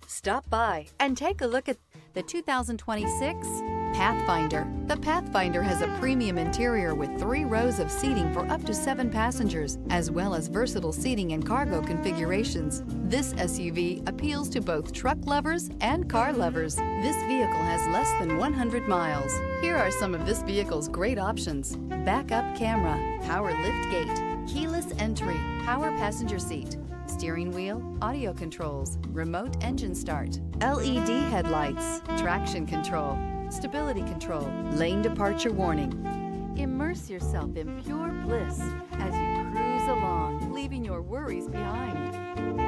Stop by and take a look at the 2026 Pathfinder. The Pathfinder has a premium interior with 3 rows of seating for up to 7 passengers, as well as versatile seating and cargo configurations. This SUV appeals to both truck lovers and car lovers. This vehicle has less than 100 miles. Here are some of this vehicle's great options: backup camera, power lift gate, keyless entry, power passenger seat, steering wheel audio controls, remote engine start, LED headlights, traction control, stability control, lane departure warning. Immerse yourself in pure bliss as you cruise along, leaving your worries behind.